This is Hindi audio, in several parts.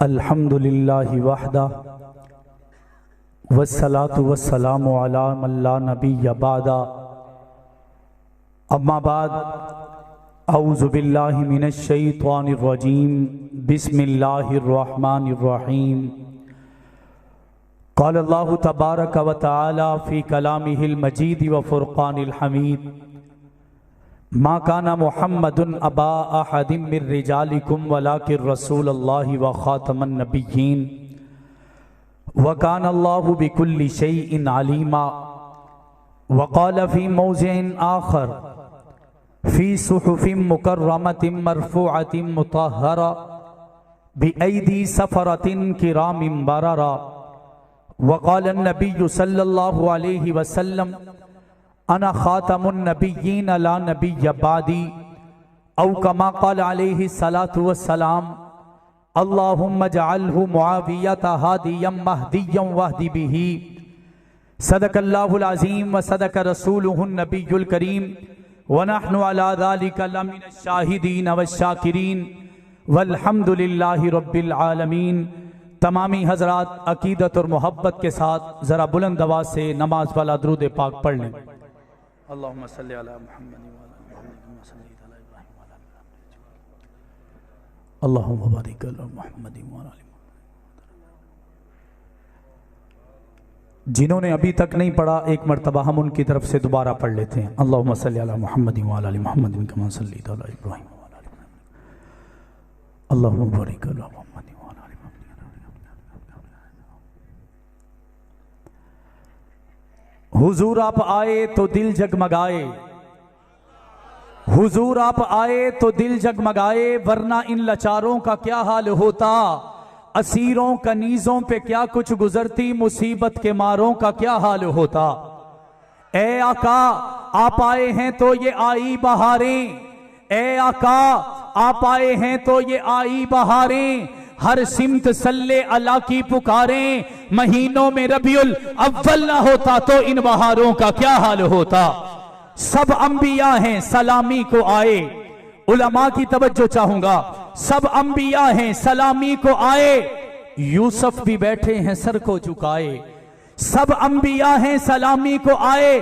अल्हम्दुलिल्लाहि वहदा वस्सलातु वस्सलामु अला मन ला नबिय्य बअदा अम्मा बाद औज़ु बिल्लाहि मिनश शैतानिर रजीम बिस्मिल्लाहिर रहमानिर रहीम क़ाल अल्लाहु तबारक व तआला फ़ी कलामिहिल मजीद व फ़ुरक़ानिल हमीद मा काना मुहम्मदुन अबा अहदिम मिर रिजालिकुम वलाकिर रसूलुल्लाहि व ख़ातमन नबिय्यीन व काना अल्लाहु बिकुल्लि शैइन अलीमा व क़ाल फ़ी मौज़िइन आख़र फ़ी सुहुफ़िन मुकर्रमतिन मरफ़ूअतिन मुतहहरा बिअयदी सफ़रतिन किरामिन बररा व क़ाल नबिय्यु सल्लल्लाहु अलैहि वसल्लम अना ख़ातमुन नबिय्यीन ला नबिय्य बादी औ कमा क़ाल अलैहि सलातु वस्सलाम अल्लाहुम्मा जअल्हु मुआवियत हादियम महदियम वहदी बिही सदक़ल्लाहुल अज़ीम व सदक़ रसूलुहुन नबियुल करीम व नहनु अला ज़ालिका लमिनश शाहिदीन वश्शाकिरीन वल्हम्दुलिल्लाहि रब्बिल आलमीन। तमामी हज़रात अकीदत और मोहब्बत के साथ ज़रा बुलंद आवाज़ से नमाज वाला दुरूद पाक पढ़ लें। अल्लाहुम्मा सल्लि अला मुहम्मद व अला मुहम्मद व सल्लि अला इब्राहीम व अला इब्राहीम अल्लाहुम्मा बारिक अला मुहम्मद व अला जिन्होंने अभी तक नहीं पढ़ा एक मरतबा हम उनकी तरफ से दोबारा पढ़ लेते हैं। अल्लाहुम्मा सल्लि अला मुहम्मद व अला मुहम्मद कमा सल्लैता अला इब्राहीम व अला इब्राहीम अल्लाहुम्मा बारिक अला मुहम्मद व अला हुजूर आप आए तो दिल जगमगाए, हुजूर आप आए तो दिल जगमगाए, वरना इन लाचारों का क्या हाल होता, असीरों कनीजों पे क्या कुछ गुजरती, मुसीबत के मारों का क्या हाल होता। ए आका आप आए हैं तो ये आई बहारें, ए आका आप आए हैं तो ये आई बहारें, हर सिमत सल्ले अला की पुकारें, महीनों में रबियुल अव्वल ना होता तो इन बहारों का क्या हाल होता। सब अंबिया हैं सलामी को आए, उलमा की तवज्जो चाहूंगा, सब अंबिया हैं सलामी को आए, यूसुफ भी बैठे हैं सर को झुकाए। सब अंबिया हैं सलामी को आए,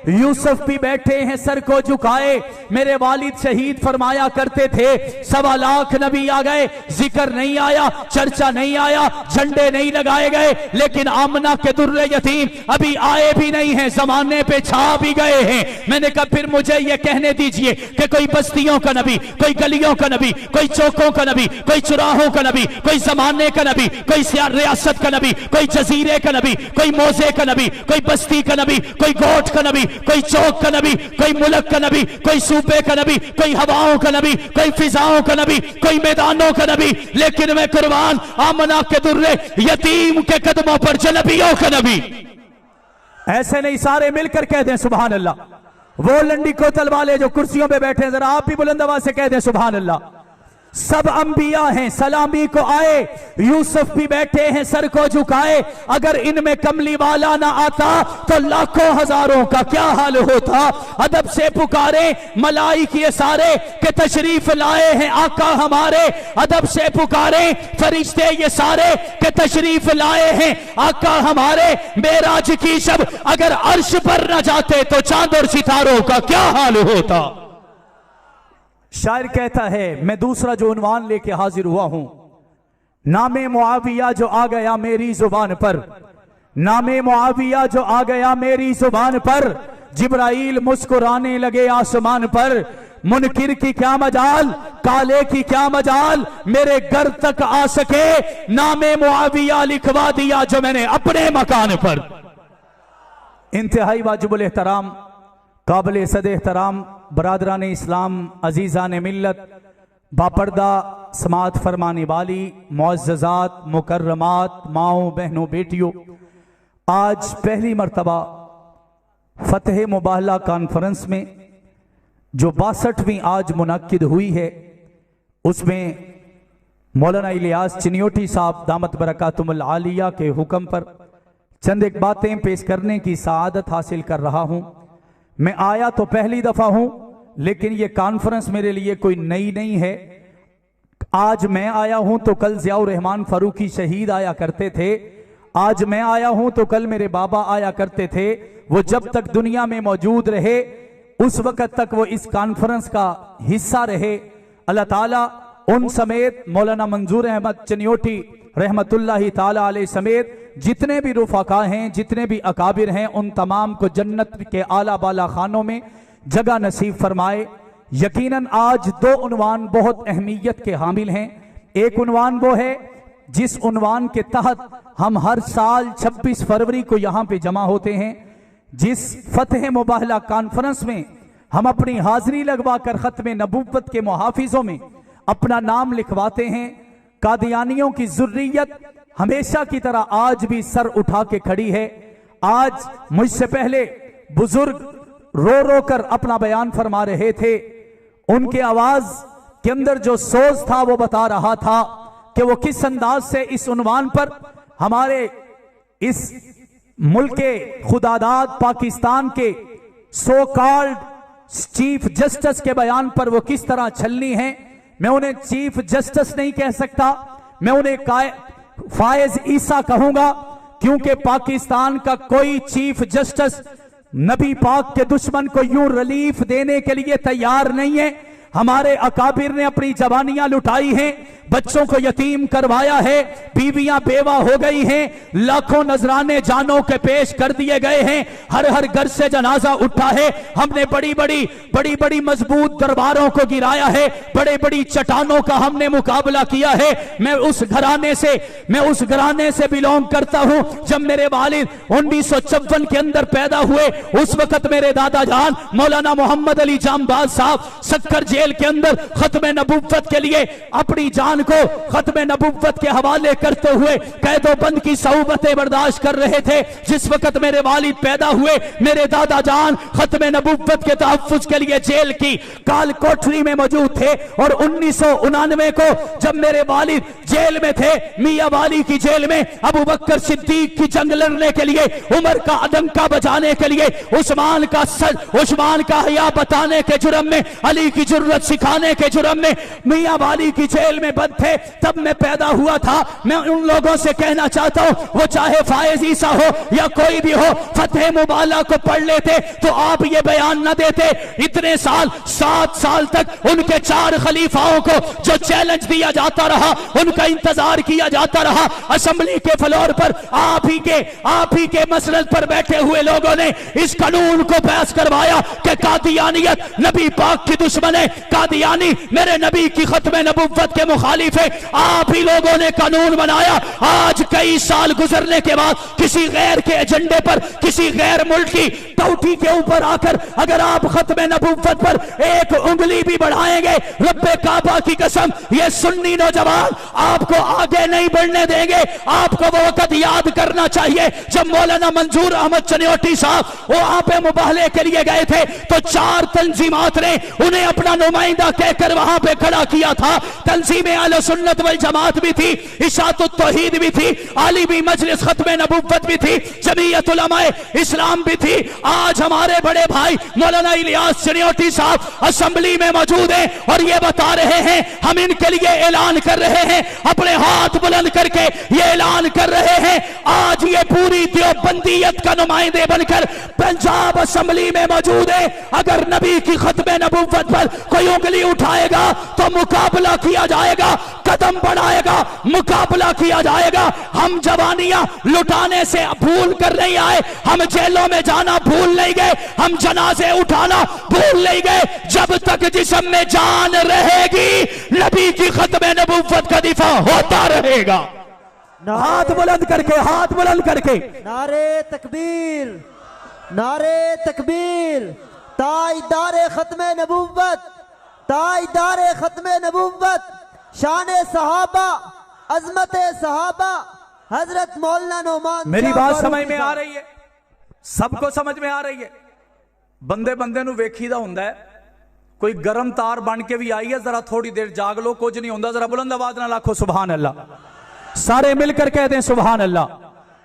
यूसुफ भी बैठे हैं सर को झुकाए। मेरे वालिद शहीद फरमाया करते थे 1.25 लाख नबी आ गए, जिक्र नहीं आया, चर्चा नहीं आया, झंडे नहीं लगाए गए, लेकिन आमना के दुर्रे यतीम अभी आए भी नहीं हैं, जमाने पे छा भी गए हैं। मैंने कहा फिर मुझे ये कहने दीजिए कि कोई बस्तियों का नबी, कोई गलियों का नबी, कोई चौकों का नबी, कोई चुराहों का नबी, कोई जमाने का नबी, कोई रियासत का नबी, कोई जजीरे का नबी, कोई मौजे का नबी, कोई बस्ती का नबी, कोई गोठ का नबी, कोई चौक का नबी, कोई मुल्क का नबी, कोई सूबे का नबी, कोई हवाओं का नबी, कोई फिजाओं का नबी, कोई मैदानों का नबी, लेकिन मैं कुर्बान आमना के दुर्रे यतीम के कदमों पर जनबियों का नबी। ऐसे नहीं सारे मिलकर कह दें सुभान अल्लाह। वो लंडी कोतल वाले जो कुर्सियों पे बैठे हैं जरा आप भी बुलंद आवाज से कह दें सुभान अल्लाह। सब अंबिया हैं सलामी को आए, यूसुफ भी बैठे हैं सर को झुकाए, अगर इनमें कमली वाला ना आता तो लाखों हजारों का क्या हाल होता। अदब से पुकारे मलाइक ये सारे के तशरीफ लाए हैं आका हमारे, अदब से पुकारे फरिश्ते ये सारे के तशरीफ लाए हैं आका हमारे। मेराज की शब अगर अर्श पर न जाते तो चांद और सितारों का क्या हाल होता। शायर कहता है मैं दूसरा जो उन्वान लेके हाजिर हुआ हूं, नामे मुआविया जो आ गया मेरी जुबान पर, नामे मुआविया जो आ गया मेरी जुबान पर, जिब्राइल मुस्कुराने लगे आसमान पर, मुनकिर की क्या मजाल, काले की क्या मजाल, मेरे घर तक आ सके, नामे मुआविया लिखवा दिया जो मैंने अपने मकान पर। इंतहाई वाजिबुल एहतराम काबिल सद एहतराम बरादरान इस्लाम, अजीज़ान मिल्लत, बापर्दा समात फरमाने वाली मुअज़्ज़ज़ात मुकर्रमात माओ बहनों बेटियों, आज पहली मरतबा फतह मुबाहला कॉन्फ्रेंस में जो 62वीं आज मुनक्किद हुई है, उसमें मौलाना इलियास चिन्योटी साहब दामत बरकातुमुल आलिया के हुक्म पर चंद एक बातें पेश करने की सआदत हासिल कर रहा हूं। मैं आया तो पहली दफा हूं, लेकिन यह कॉन्फ्रेंस मेरे लिए कोई नई नहीं है। आज मैं आया हूं तो कल ज़ियाउर रहमान फारूकी शहीद आया करते थे, आज मैं आया हूं तो कल मेरे बाबा आया करते थे। वो जब तक दुनिया में मौजूद रहे उस वक्त तक वो इस कॉन्फ्रेंस का हिस्सा रहे। अल्लाह ताला उन समेत मौलाना मंजूर अहमद चनियोटी रहमतुल्लाहि ताला अलैह समेत जितने भी रुफाका हैं, जितने भी अकाबिर हैं, उन तमाम को जन्नत के आला बाला खानों में जगह नसीब फरमाए। यकीनन आज दो उन्वान बहुत अहमियत के हामिल हैं। एक उन्वान वो है जिस उन्वान के तहत हम हर साल 26 फरवरी को यहां पे जमा होते हैं, जिस फतह मुबाहला कॉन्फ्रेंस में हम अपनी हाजिरी लगवा कर खत्म नबूवत के मुहाफिजों में अपना नाम लिखवाते हैं। कादियानियों की जुर्रियत हमेशा की तरह आज भी सर उठा के खड़ी है। आज मुझसे पहले बुजुर्ग रो रो कर अपना बयान फरमा रहे थे, उनके आवाज के अंदर जो सोच था वो बता रहा था कि वो किस अंदाज से इस उन्वान पर हमारे इस मुल्क के खुदादाद पाकिस्तान के सो कॉल्ड चीफ जस्टिस के बयान पर वो किस तरह छलनी है। मैं उन्हें चीफ जस्टिस नहीं कह सकता, मैं उन्हें फायज ईसा कहूंगा, क्योंकि पाकिस्तान का कोई चीफ जस्टिस नबी पाक के दुश्मन को यूं रिलीफ देने के लिए तैयार नहीं है। हमारे अकाबिर ने अपनी जवानियां लुटाई हैं, बच्चों को यतीम करवाया है, बीवियां बेवा हो गई हैं, लाखों नजराने जानों के पेश कर दिए गए हैं, हर हर घर से जनाजा उठा है। हमने बड़ी बड़ी मजबूत दरबारों को गिराया है, बड़े बड़ी चट्टानों का हमने मुकाबला किया है। मैं उस घराने से बिलोंग करता हूं। जब मेरे वालिद 1954 के अंदर पैदा हुए, उस वक्त मेरे दादा जान मौलाना मोहम्मद अली जामबाज साहब सक्कर जेल के अंदर खत्म नबूवत के लिए अपनी जान को खत्म नबूवत के हवाले करते हुए कैदोबंद की सऊबतें बर्दाश्त कर रहे थे। जिस वक्त मेरे वालिद पैदा हुए, मेरे दादा जान खत्म नबूवत के तहफ्फुज के लिए जेल की काल कोठरी में मौजूद थे। और 1999 को जब मेरे वालिद जेल में थे, मियां वाली की जेल में, अबू बकर सिद्दीक की जंग लड़ने के लिए, उमर का अदंका बजाने के लिए, उस्मान का हया बताने के जुर्म में, अली की जुर्रत सिखाने के जुर्म में मियां वाली की जेल में बंद थे। तब मैं पैदा हुआ था। मैं उन लोगों से कहना चाहता हूं, वो चाहे फायज ईसा हो या कोई भी हो, फतह मुबाला को पढ़ लेते तो आप ये बयान न देते। इतने साल 7 साल तक उनके 4 खलीफाओं को जो चैलेंज दिया जाता रहा, उनका इंतजार किया जाता रहा। असेंबली के फ्लोर पर आप ही के मसरत पर बैठे हुए लोगों ने इस कानून को पास करवाया कि कादियानियत नबी पाक की दुश्मन है, कादियानी मेरे नबी की खत्म नबुव्वत के मुखालिफ है। आप ही लोगों ने कानून बनाया। आज कई साल गुजरने के बाद किसी गैर के एजेंडे पर, किसी गैर मुल्क की टौटी के ऊपर आकर अगर आप खत्म नबुव्वत पर एक उंगली भी बढ़ाएंगे, रब्बे काबा की कसम, ये सुन्नी नौजवान आपको आगे नहीं बढ़ने देंगे। आपको वो वक्त याद करना चाहिए जब मौलाना मंजूर अहमद चनियोटी साहब वहां पे मुबाहले के लिए गए थे, तो 4 तंजीमात ने उन्हें अपना नुमाइंदा कहकर वहां पे खड़ा किया था। तंजीम अहले सुन्नत वल जमात भी थी, इशाअतुत तौहीद भी थी, आलिमी मजलिस खत्म नबुव्वत भी थी, जमीयत उलमाए इस्लाम भी थी। आज हमारे बड़े भाई मौलाना इलियास चनियोटी साहब असेंबली में मौजूद हैं और ये बता रहे हैं, हम इनके लिए ऐलान कर रहे हैं, अपने हाथ बुलंद करके ये ऐलान कर रहे हैं, आज ये पूरी देवबंदियत का नुमाइंदे बनकर पंजाब असेंबली में मौजूद है। अगर नबी की खत्म नबुव्वत पर कोई उंगली उठाएगा तो मुकाबला किया जाएगा, कदम बढ़ाएगा, मुकाबला किया जाएगा। हम जवानियां लुटाने से भूल कर नहीं आए, हम जेलों में जाना भूल नहीं गए, हम जनाजे उठाना भूल नहीं गए। जब तक जिस्म में जान रहेगी, नबी की खत्म नबुव्वत का दिफा होता रहेगा। हाथ बुलंद करके नारे तकबीर, नारे तकबीर। ताजदारे खत्मे नबुव्वत, ताजदारे खत्मे नबुव्वत, शान सहाबा, अजमत सहाबा, हजरत मौलाना नौमान। मेरी बात समझ में आ रही है? सबको समझ में आ रही है? बंदे बंदे नू वेखीदा हुंदा है, कोई गर्म तार बन के भी आई है, जरा थोड़ी देर जाग लो, कुछ नहीं होता। जरा बुलंद आवाज ना लाखो सुभान अल्लाह, सारे मिलकर कहते हैं सुभान अल्लाह।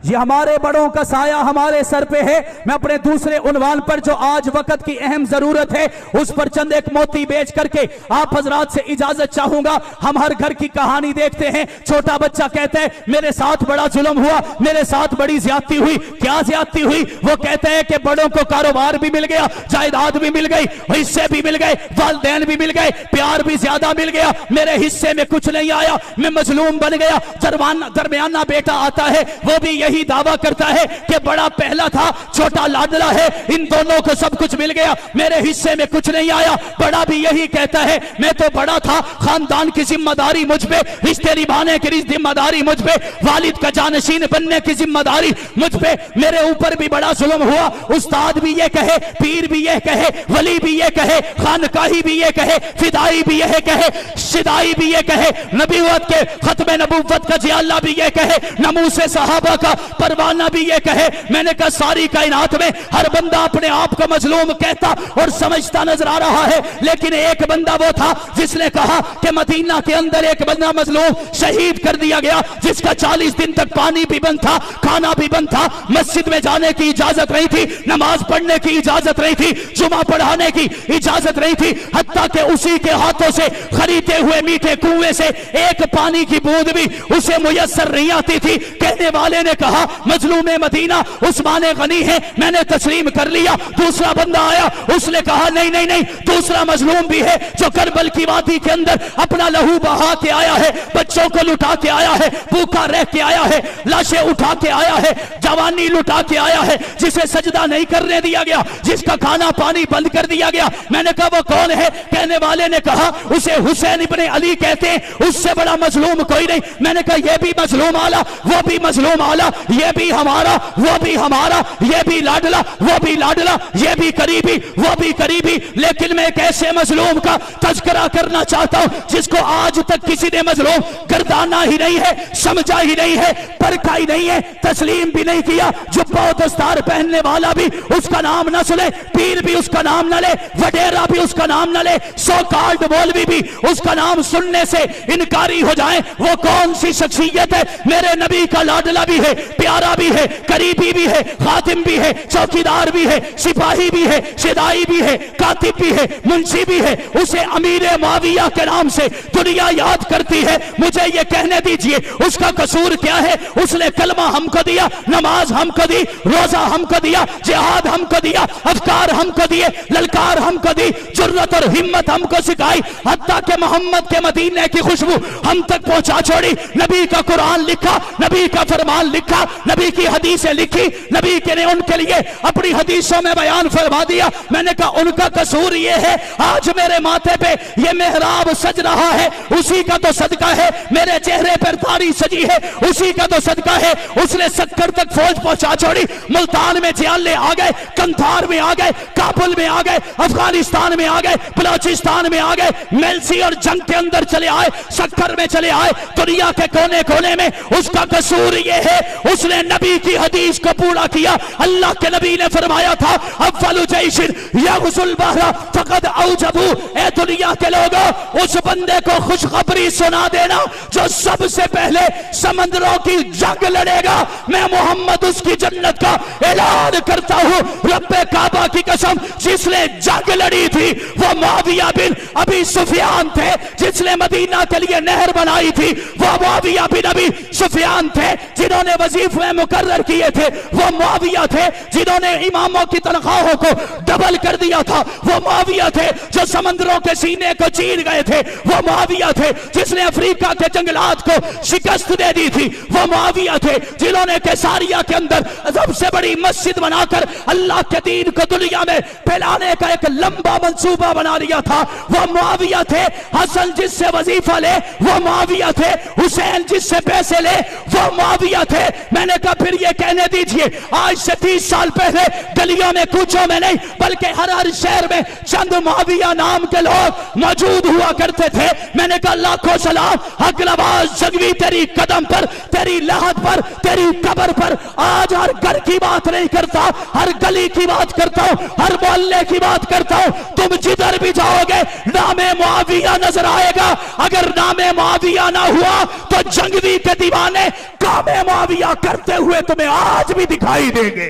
ये हमारे बड़ों का साया हमारे सर पे है। मैं अपने दूसरे उन्वान पर जो आज वक्त की अहम जरूरत है उस पर चंद एक मोती बेच करके आप हजरात से इजाजत चाहूंगा। हम हर घर की कहानी देखते हैं, छोटा बच्चा कहता है मेरे साथ बड़ा जुल्म हुआ, मेरे साथ बड़ी ज्यादती हुई। क्या ज्यादती हुई? वो कहते हैं कि बड़ों को कारोबार भी मिल गया, जायदाद भी मिल गई, हिस्से भी मिल गए, वालदैन भी मिल गए, प्यार भी ज्यादा मिल गया, मेरे हिस्से में कुछ नहीं आया, मैं मजलूम बन गया। दरमियाना बेटा आता है, वो भी यही दावा करता है कि बड़ा पहला था, छोटा लाडला है, इन दोनों को सब कुछ मिल गया, मेरे हिस्से में कुछ नहीं आया। बड़ा भी यही कहता है मैं तो बड़ा था, खानदान की जिम्मेदारी मुझ पे, रिश्ते निभाने की जिम्मेदारी मुझ पे, वालिद का जानशीन बनने की जिम्मेदारी मुझ पे, मेरे ऊपर भी बड़ा जुल्म हुआ। उस्ताद भी ये कहे, पीर भी ये कहे, वली भी ये कहे, खानकाही भी ये कहे, फिदाई भी ये कहे, शिदाई भी ये कहे, नबूवत के खत्म नबूवत का जियाला भी ये कहे, नमूसे सहाबा का परवाना भी ये कहे। मैंने कहा सारी कायनात में हर बंदा अपने आप को मजलूम कहता और समझता नजर आ रहा है, लेकिन एक बंदा वो था जिसने कहा कि मदीना के अंदर एक बंदा मजलूम शहीद कर दिया गया, जिसका 40 दिन तक पानी भी बंद था, खाना भी बंद था, मस्जिद में जाने की इजाजत नहीं थी, नमाज पढ़ने की इजाजत नहीं थी, जुमा पढ़ाने की इजाजत नहीं थी, हत्ता के उसी के हाथों से खरीदे हुए मीठे कुएं से एक पानी की बूंद भी उसे मुयस्सर नहीं आती थी। कहने वाले ने कहा मजलूम मदीना उस्मान गनी है, मैंने तस्लीम कर लिया। दूसरा बंदा आया, उसने कहा नहीं नहीं नहीं, दूसरा मजलूम भी है जो करबल की वादी के अंदर अपना लहू बहा के आया है, बच्चों को लुटा के आया है, भूखा रह के आया है, लाशें उठा के आया है, जवानी लुटा के आया है, जिसे सजदा नहीं करने दिया गया, जिसका खाना पानी बंद कर दिया गया। मैंने कहा वो कौन है? कहने वाले ने कहा उसे हुसैन इब्ने अली कहते हैं, उससे बड़ा मजलूम कोई नहीं। मैंने कहा ये भी मजलूम आला, वो भी मजलूम आला, ये भी हमारा, वो भी हमारा, ये भी लाडला, वो भी लाडला, ये भी करीबी, वो भी करीबी। लेकिन मैं एक ऐसे मजलूम का तज़किरा करना चाहता हूं जिसको आज तक किसी ने मजलूम गर्दाना ही नहीं है, समझा ही नहीं है, परखा ही नहीं है, तस्लीम भी नहीं किया। जुब्बा और दस्तार पहनने वाला भी उसका नाम न सुने, पीर भी उसका नाम न ले, वडेरा भी उसका नाम न ले, सो कॉल्ड मौलवी भी उसका नाम सुनने से इनकारी हो जाए। वो कौन सी शख्सियत है? मेरे नबी का लाडला भी है, प्यारा भी है, करीबी भी है, खातिम भी है, चौकीदार भी है, सिपाही भी है, शिदाई भी है, कातिब भी है, मुंशी भी है। उसे अमीर मुआविया के नाम से दुनिया याद करती है। मुझे ये कहने दीजिए उसका कसूर क्या है? उसने कलमा हमको दिया, नमाज हमको दी, रोजा हमको दिया, जिहाद हमको दिया, अफकार हमको दिए, ललकार हमको दी, जुर्रत और हिम्मत हमको सिखाई, हत्ता के मोहम्मद के मदीने की खुशबू हम तक पहुंचा छोड़ी। नबी का कुरान लिखा, नबी का फरमान लिखा, नबी की हदीसें लिखी, नबी के ने उनके लिए अपनी हदीसों में बयान फरमा दिया। मैंने कहा उनका कसूर ये है आज मेरे माथे पे ये मेहराब सज रहा है, उसी का तो सदका है। मेरे चेहरे पर दाढ़ी सजी है, उसी का तो सदका है। उसने सक्कर तक फौज पहुंचा छोड़ी, मुल्तान में जियाले आ गए, कंधार में आ गए, काबुल में आ गए, अफगानिस्तान में आ गए, बलोचिस्तान में आ गए, मेलसी और जंग के अंदर चले आए, सक्कर में चले आए, दुनिया के कोने कोने में। उसका कसूर यह है उसने नबी की हदीस को पूरा किया। अल्लाह के नबी ने फरमाया था अव्वलु जैशिन यग़ज़ुल बहरा फ़क़द औजबू। ए दुनिया के लोगों, उस बंदे को खुशखबरी सुना देना जो सबसे पहले समंदरों की जंग लड़ेगा। मैं मोहम्मद उसकी जन्नत का ऐलान करता हूं। रब्बे काबा की कसम, जिसने जंग लड़ी थी वो मुआविया बिन अबी सुफियान थे। जिसने मदीना के लिए नहर बनाई थी वो मुआविया बिन अबी सुफियान थे। जिन्होंने वजीफे मुकर्रर किए थे वो मुआविया थे। जिन्होंने इमामों की तनख्वाहों को डबल कर दिया था वो मुआविया थे। जो समंदरों के सीने को चीर गए थे वो मुआविया थे। जिसने अफ्रीका के जंगलात को शिकस्त दे दी थी वो मुआविया थे। जिन्होंने कैसारिया के अंदर सबसे बड़ी मस्जिद बनाकर अल्लाह के दीन को दुनिया में फैलाने का एक लंबा मंसूबा बना लिया था वो मुआविया थे। हसन जिससे वजीफा ले वो मुआविया थे। हुसैन जिससे पैसे ले वो मुआविया थे। मैंने कहा फिर ये कहने दीजिए आज से 30 साल पहले गलियों में कूचों में नहीं बल्कि हर शहर में चंद मुआविया नाम के लोग मौजूद हुआ करते थे। मैंने कहा लाखों सलाम हक नवाज जगवी तेरी कदम पर, तेरी लहद पर, तेरी कब्र पर। आज हर घर की बात नहीं करता, हर गली की बात करता हूं, हर मोहल्ले की बात करता हूं। तुम जिधर भी जाओगे नामे मुआविया नजर आएगा। अगर नामे मुआविया ना हुआ तो जंगवी के दीवाने ड्रामे मुआविया करते हुए तुम्हें आज भी दिखाई देंगे।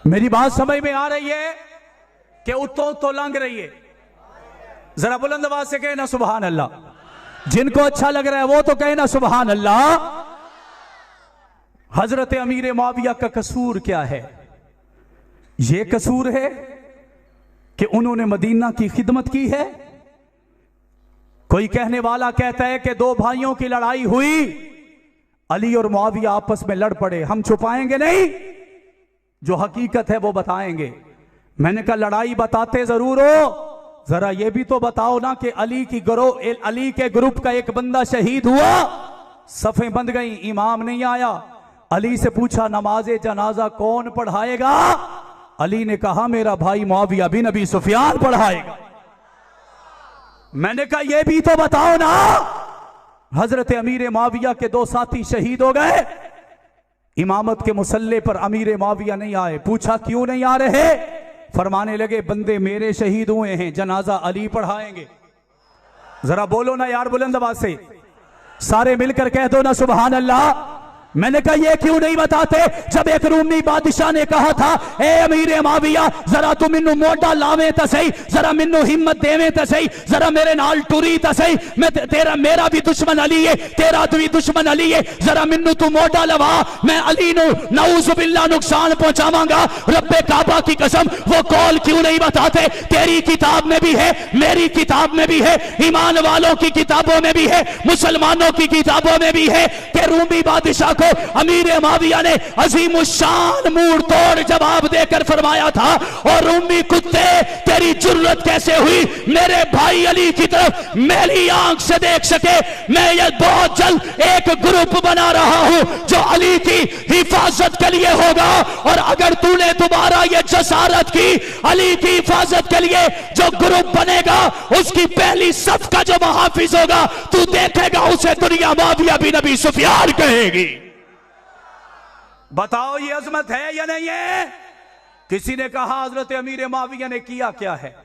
मेरी बात समझ में आ रही है कि उत्तो तो लंघ रही है? जरा बुलंद आवाज से कहना सुभान अल्लाह। जिनको अच्छा लग रहा है वो तो कहना सुभान अल्लाह। हजरत अमीर मुआविया का कसूर क्या है? ये कसूर है कि उन्होंने मदीना की खिदमत की है। कोई कहने वाला कहता है कि दो भाइयों की लड़ाई हुई, अली और मुआविया आपस में लड़ पड़े। हम छुपाएंगे नहीं, जो हकीकत है वो बताएंगे। मैंने कहा लड़ाई बताते जरूर हो, जरा ये भी तो बताओ ना कि अली के ग्रुप का एक बंदा शहीद हुआ, सफें बंध गई, इमाम नहीं आया। अली से पूछा नमाजे जनाजा कौन पढ़ाएगा? अली ने कहा मेरा भाई मुआविया बिन अबी सुफियान पढ़ाएगा। मैंने कहा ये भी तो बताओ ना। हजरत अमीर मुआविया के दो साथी शहीद हो गए, इमामत के मुसल्ले पर अमीर मुआविया नहीं आए। पूछा क्यों नहीं आ रहे? फरमाने लगे बंदे मेरे शहीद हुए हैं, जनाजा अली पढ़ाएंगे। जरा बोलो ना यार बुलंद आवाज से, सारे मिलकर कह दो ना सुभान अल्लाह। मैंने कहा ये क्यों नहीं बताते? जब एक रूमी बादशाह ने कहा था ए अमीर मुआविया जरा तू मिन्नू मोटा लावे तो सही, जरा मिन्नू हिम्मत देवे तो सही, जरा मेरे नाल टुरी तो सही, मैं तेरा मेरा भी दुश्मन अली है, तेरा भी दुश्मन अली है, जरा मिन्नू तू मोटा लवा, मैं अली नु नऊजुबिल्लाह नुकसान पहुंचावांगा। रब्बे काबा की कसम वो कौल क्यों नहीं बताते? तेरी किताब में भी है, मेरी किताब में भी है, ईमान वालों की किताबों में भी है, मुसलमानों की किताबों में भी है कि रूमी बादशाह अमीर मुआविया ने अजीमुशान मुंह तोड़ जवाब देकर फरमाया था और उम्मी कुत्ते तेरी जुर्रत कैसे हुई मेरे भाई अली की तरफ मेरी आंख से देख सके? मैं ये बहुत जल्द एक ग्रुप बना रहा हूं जो अली की हिफाजत के लिए होगा, और अगर तूने दोबारा ये जसारत की अली की हिफाजत के लिए जो ग्रुप बनेगा उसकी पहली सफ का जो मुहाफिज होगा तू देखेगा उसे दुनिया मुआविया बिन अबी सुफियान कहेगी। बताओ ये अजमत है या नहीं है? किसी ने कहा हजरत अमीर मुआविया ने किया क्या है?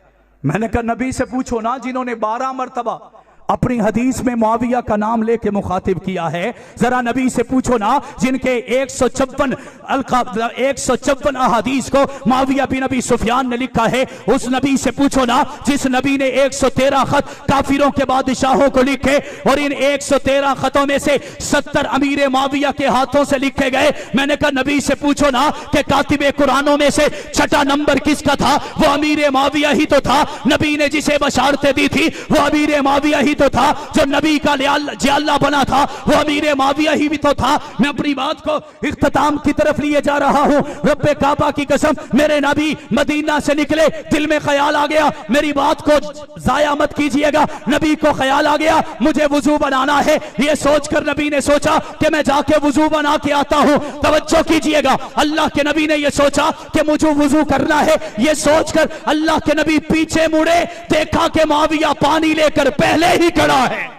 मैंने कहा नबी से पूछो ना, जिन्होंने 12 मरतबा अपनी हदीस में मुआविया का नाम लेके मुखातिब किया है। जरा नबी से पूछो ना, जिनके 154 अहादीस को मुआविया बिन अबी सुफियान ने लिखा है। उस नबी से पूछो ना जिस नबी ने 113 खत काफिरों के बादशाहों को लिखे, और इन 113 खतों में से 70 अमीर मुआविया के हाथों से लिखे गए। मैंने कहा नबी से पूछो ना कि कातिबे कुरानों में से छठा नंबर किसका था? वो अमीर मुआविया ही तो था। नबी ने जिसे बशारतें दी थी वो अमीर मुआविया ही तो था। जो नबी का जियाल्ला बना था वो अमीर मुआविया ही भी तो था। मैं अपनी बात को इख्तिताम की तरफ लिए जा रहा हूं। रब्बे काबा की कसम, मेरे नबी मदीना से निकले, दिल में ख्याल आ गया, मेरी बात को जाया मत कीजिएगा। नबी को ख्याल आ गया मुझे वुजू बनाना है। ये सोचकर नबी ने सोचा कि मैं जाके वुजू बना के आता हूं। तवज्जो कीजिएगा, अल्लाह के नबी ने यह सोचा कि मुझे वुजू करना है। यह सोचकर अल्लाह के नबी पीछे मुड़े, देखा कि मुआविया पानी लेकर पहले ही खड़ा है।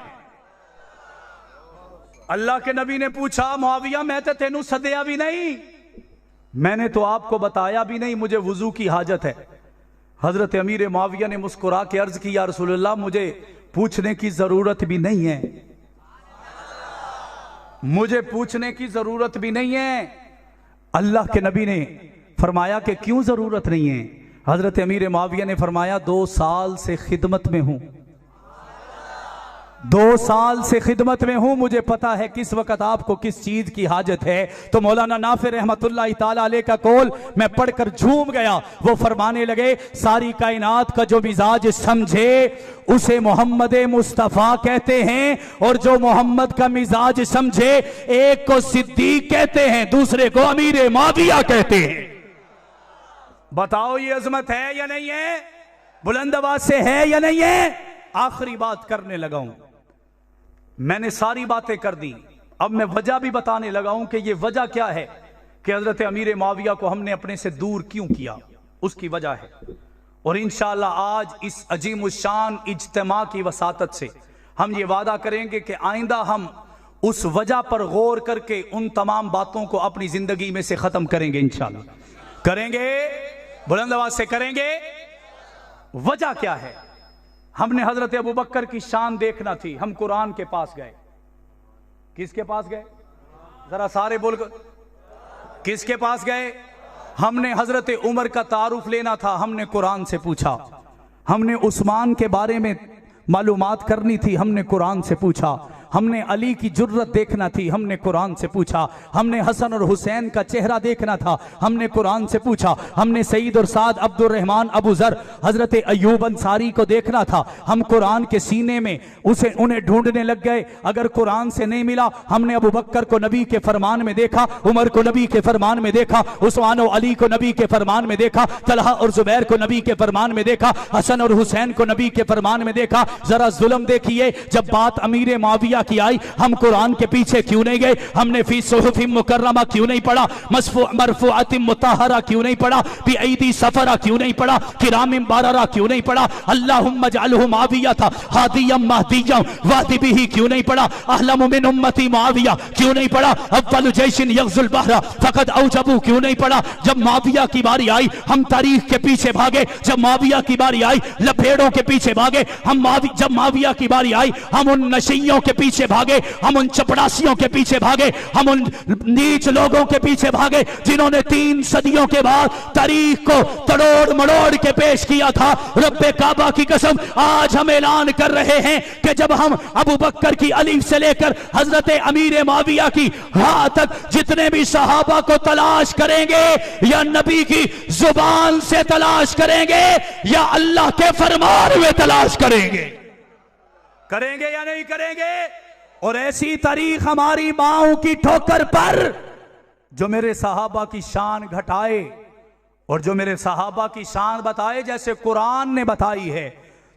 अल्लाह के नबी ने पूछा मुआविया मैं तो तेनू सदया भी नहीं, मैंने तो आपको बताया भी नहीं मुझे वुजू की हाजत है। हजरत अमीर मुआविया ने मुस्कुरा के अर्ज की या रसूलल्लाह मुझे पूछने की जरूरत भी नहीं है, मुझे पूछने की जरूरत भी नहीं है। अल्लाह के नबी ने फरमाया कि क्यों जरूरत नहीं है? हजरत अमीर मुआविया ने फरमाया 2 साल से खिदमत में हूं, 2 साल से खिदमत में हूं, मुझे पता है किस वक्त आपको किस चीज की हाजत है। तो मौलाना नाफिर रहमतुल्लाह ताला अलैह का कौल मैं पढ़कर झूम गया। वो फरमाने लगे सारी कायनात का जो मिजाज समझे उसे मोहम्मद मुस्तफ़ा कहते हैं, और जो मोहम्मद का मिजाज समझे एक को सिद्दीक कहते हैं, दूसरे को अमीर मुआविया कहते हैं। बताओ ये अजमत है या नहीं है? बुलंद आवाज से है या नहीं है? आखिरी बात करने लगा हूं, मैंने सारी बातें कर दी, अब मैं वजह भी बताने लगा हूं कि ये वजह क्या है कि हजरत अमीर मुआविया को हमने अपने से दूर क्यों किया, उसकी वजह है। और इंशाअल्लाह आज इस अजीमुशान इज्तिमा की वसातत से हम ये वादा करेंगे कि आइंदा हम उस वजह पर गौर करके उन तमाम बातों को अपनी जिंदगी में से खत्म करेंगे इंशाल्लाह। करेंगे, बुलंद आवाज से करेंगे। वजह क्या है? हमने हजरत अबू बकर की शान देखना थी, हम कुरान के पास गए। किसके पास गए? जरा सारे बोल कर, किसके पास गए? हमने हजरत उमर का तारुफ लेना था, हमने कुरान से पूछा। हमने उस्मान के बारे में मालूमात करनी थी, हमने कुरान से पूछा। हमने अली की जुर्रत देखना थी, हमने कुरान से पूछा। हमने हसन और हुसैन का चेहरा देखना था, हमने कुरान से पूछा। हमने सईद और साद, अब्दुल रहमान, अबू जर, हजरत अयूब अंसारी को देखना था। हम कुरान के सीने में उन्हें ढूंढने लग गए। अगर कुरान से नहीं मिला, हमने अबू बकर को नबी के फरमान में देखा, उमर को नबी के फरमान में देखा, उस्मान और अली को नबी के फरमान में देखा, तलहा और जुबैर को नबी के फरमान में देखा, हसन और हुसैन को नबी के फरमान में देखा। जरा जुल्म देखिए, जब बात अमीर माविया की आई, हम कुरान के पीछे क्यों नहीं गए? हमने फी सुहुफिम मुकर्रमा क्यों नहीं पढ़ा? मरफूअतिम मुताहरा क्यों नहीं पढ़ा? बी ऐदी सफरा क्यों नहीं पढ़ा? किरामिम बाररा क्यों नहीं पढ़ा? अल्लाहुम्मा जअलहु माविया था हादियम महदियम वादी बिही क्यों नहीं पढ़ा? अहलमु मिन उम्मती माविया क्यों नहीं पढ़ा? अव्वलु जैशिन यग़ज़ुल बहरा फ़क़द औजबू क्यों नहीं पढ़ा? जब माविया की बारी आई, हम तारीख के पीछे भागे। जब माविया की बारी आई, लपेड़ों के पीछे भागे। जब माविया की बारी आई, हम उन नशियों के पीछे भागे, हम उन चपड़ासियों के पीछे भागे, हम उन नीच लोगों के पीछे भागे जिन्होंने 3 सदियों के बाद तारीख को तड़ोड़ मड़ोड़ के पेश किया था। रब्बे काबा की कसम, आज हम ऐलान कर रहे हैं कि जब हम अबू बकर की अलीफ से लेकर हजरत अमीर माविया की हा तक जितने भी सहाबा को तलाश करेंगे, या नबी की जुबान से तलाश करेंगे या अल्लाह के फरमान में तलाश करेंगे। करेंगे या नहीं करेंगे? और ऐसी तारीख हमारी माओं की ठोकर पर जो मेरे सहाबा की शान घटाए और जो मेरे सहाबा की शान बताए जैसे कुरान ने बताई है,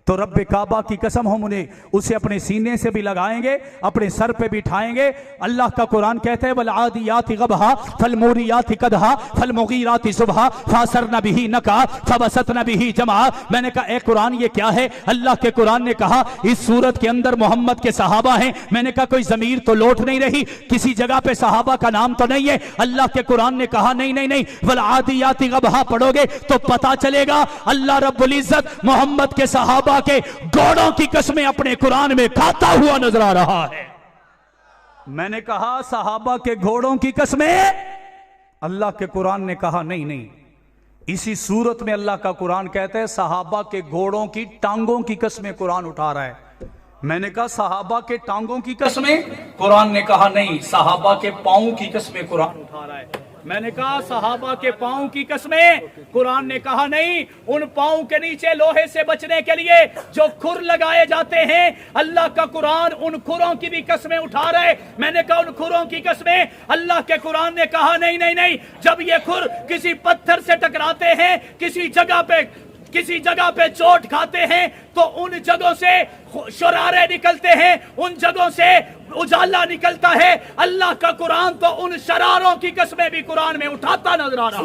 तो रब्बे काबा की कसम हम उन्हें उसे अपने सीने से भी लगाएंगे, अपने सर पे बिठाएंगे। अल्लाह का कुरान कहते हैं, वल आदियाति गबहा फल मूरियाति कदहा फल मुगीराति सुबहा फासरना बिही नका फबसतना बिही जमा। मैंने कहा, ए कुरान ये क्या है? अल्लाह के कुरान ने कहा इस सूरत के अंदर मोहम्मद के सहाबा हैं। मैंने कहा कोई जमीर तो लौट नहीं रही, किसी जगह पे सहाबा का नाम तो नहीं है। अल्लाह के कुरान ने कहा नहीं नहीं नहीं, वल आदियाति गबहा पढ़ोगे तो पता चलेगा अल्लाह रब्बुल इज्जत मोहम्मद के सहाबा के घोड़ों की कसमें अपने कुरान में खाता हुआ नजर आ रहा है। मैंने कहा सहाबा के घोड़ों की कसमें, अल्लाह के कुरान ने कहा नहीं नहीं। इसी सूरत में अल्लाह का कुरान कहता है सहाबा के घोड़ों की टांगों की कसमें कुरान उठा रहा है। मैंने कहा सहाबा के टांगों की कसमें, कुरान ने कहा नहीं, सहाबा के पांव की कसमें कुरान उठा रहा है। मैंने कहा सहाबा के पांव की कसमें, कुरान ने कहा नहीं, उन पांव के नीचे लोहे से बचने के लिए जो खुर लगाए जाते हैं, अल्लाह का कुरान उन खुरों की भी कसमें उठा रहे। मैंने कहा उन खुरों की कसमें, अल्लाह के कुरान ने कहा नहीं नहीं नहीं, जब ये खुर किसी पत्थर से टकराते हैं, किसी जगह पे चोट खाते हैं, तो उन जगहों से शुरारे निकलते हैं, उन जगहों से उजाला निकलता है। अल्लाह का कुरान तो उन शरारों की कसमें भी कुरान में उठाता नजर आ रहा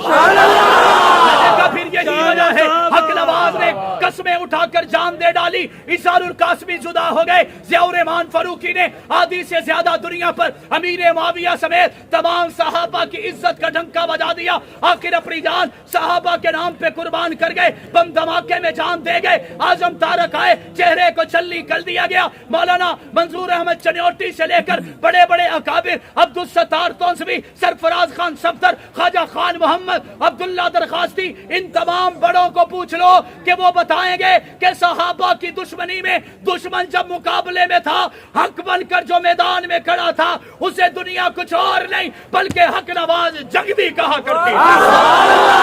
है। फिर यही वजह है हक नवाज ने कसमें उठाकर जान दे डाली। इसारुल कासमी जुदा हो गए, ज़ियाउर रहमान फारूकी ने आधी से ज्यादा दुनिया पर अमीर माविया समेत तमाम सहाबा की इज्जत का डंका बजा दिया। आखिर अपनी जान सहाबा के नाम पे कुर्बान कर गए, बम धमाके में जान दे गए। आजम तारक आए, चेहरे को छल्ली कर दिया गया। मौलाना मंजूर अहमद चनियोटी से लेकर बड़े बड़े अकाबिर अब्दुल सत्तार तौंसवी, सरफराज खान सफ्दर, ख्वाजा खान मोहम्मद, अब्दुल्ला दरखास्ती, इन तमाम बड़ों को पूछ लो कि वो बताएंगे कि सहाबा की दुश्मनी में दुश्मन जब मुकाबले में था, हक बनकर जो मैदान में खड़ा था, उसे दुनिया कुछ और नहीं बल्कि हक नवाज जंग भी कहा करती है।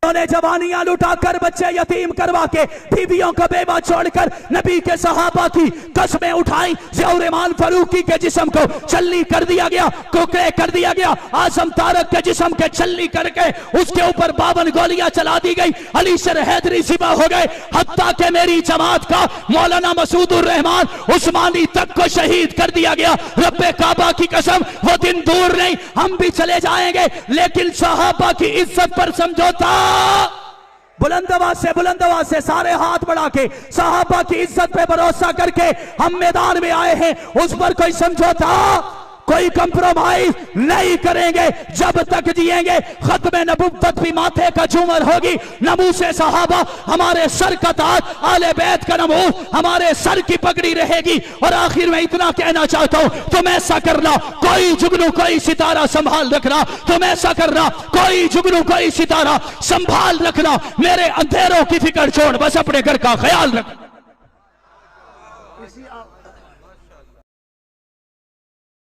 उन्होंने जवानियां लुटाकर बच्चे यतीम करवा के बीवियों को बेवा छोड़कर नबी के सहाबा की कसमें उठाई। ज़ियाउर रहमान फारूकी के जिस्म को छल्ली कर दिया गया, कुकड़े कर दिया गया। आजम तारक के जिस्म के छल्ली करके उसके ऊपर 52 गोलियां चला दी गई। अली सर हैदरी ज़िबा हो गए। हत्ता के मेरी जमात का मौलाना मसूदुर रहमान उस्मानी तक को शहीद कर दिया गया। रब्बे काबा की कसम, वो दिन दूर नहीं, हम भी चले जाएंगे, लेकिन सहाबा की इज्जत पर समझौता बुलंद आवाज से सारे हाथ बढ़ा के सहाबा की इज्जत पे भरोसा करके हम मैदान में आए हैं। उस पर कोई समझौता, कोई कंप्रोमाइज नहीं करेंगे जब तक जिएंगे। खत्म नबुव्वत भी माथे का झूमर होगी, नमूसे सहाबा हमारे सर का ताज, आले बैत का नमूस हमारे सर की पगड़ी रहेगी। और आखिर में इतना कहना चाहता हूं, तुम ऐसा करना, कोई जुगनू कोई सितारा संभाल रखना, तुम ऐसा करना, कोई जुगनू कोई सितारा संभाल रखना। मेरे अंधेरों की फिक्र छोड़, बस अपने घर का ख्याल रख।